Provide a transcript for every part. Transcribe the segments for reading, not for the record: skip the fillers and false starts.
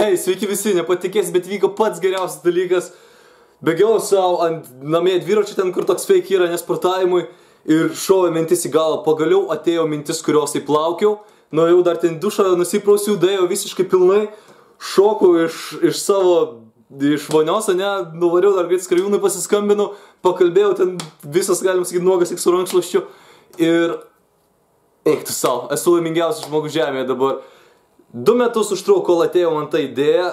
Hei, sveiki visi, nepatikės, bet vyko pats geriausias dalykas. Bėgiau savo ant namie dviračių ten, kur toks fake yra, nesportavimui. Ir šovė mintis į galvą. Pagaliau atėjo mintis, kurios taip laukiau. Nuėjau dar ten dušą, nusiprausiau, dėjau visiškai pilnai. Šokau iš vonios, ne, nuvariau dar greit skrajūnui, pasiskambinau. Pakalbėjau ten visas, galim sakyti, nuogas tik su rankšluosčiu. Ir eik tu savo, esu laimingiausias žmogus žemėje dabar. 2 metus užtruko, kol atėjo man ta idėja,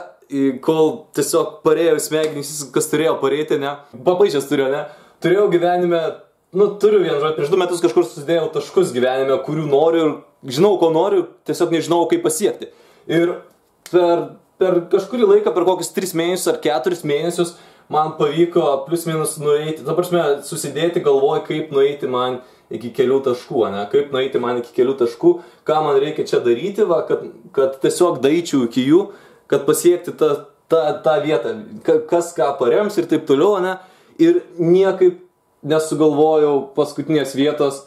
kol tiesiog parėjo smegenys, kas turėjo pareiti, ne? Papaišęs turėjo, ne? Turėjau gyvenime, turiu vieną žodį, prieš 2 metus kažkur susidėjau taškus gyvenime, kurių noriu ir žinau, ko noriu, tiesiog nežinau, kaip pasiekti. Ir per kažkurį laiką, per kokius 3 mėnesius ar 4 mėnesius, man pavyko plius minus nueiti, ta prasme, susidėti galvoj, kaip nueiti man iki kelių taškų, ne? Kaip nueiti man iki kelių taškų, ką man reikia čia daryti, va, kad tiesiog daičiau iki jų, kad pasiekti tą vietą, kas ką parems ir taip toliau, ne? Ir niekaip nesugalvojau paskutinės vietos,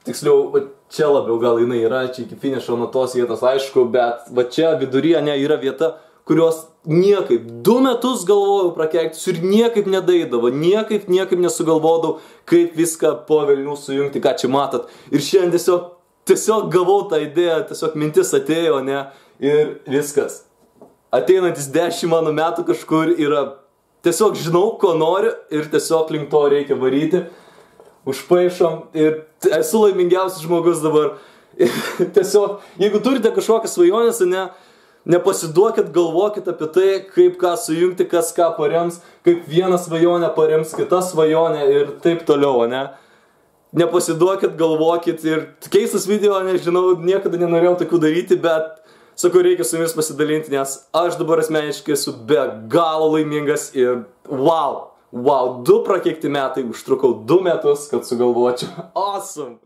tiksliau, va, čia labiau gal jinai yra, čia iki finišo nuo tos vietos, aišku, bet va čia viduryje, ne, yra vieta, kurios niekaip 2 metus galvojau prakeiktis ir niekaip nedaidavo, niekaip nesugalvodavau, kaip viską po velnių sujungti, ką čia matot. Ir šiandien tiesiog gavau tą idėją, tiesiog mintis atėjo, ne, ir viskas. Ateinantis 10 mano metų kažkur yra, tiesiog žinau, ko noriu ir tiesiog link to reikia varyti. Užpaišom ir esu laimingiausias žmogus dabar. Tiesiog, jeigu turite kažkokias svajonės, nepasiduokit, galvokit apie tai, kaip ką sujungti, kas ką parems, kaip vieną svajonę parems kitą svajonę ir taip toliau, ne? Nepasiduokit, galvokit ir keistas video, nežinau, niekada nenorėjau tokių daryti, bet sakau, reikia su jumis pasidalinti, nes aš dabar asmeniškai esu be galo laimingas ir wow, 2 prakeikti metai, užtrukau 2 metus, kad sugalvočiau. Awesome!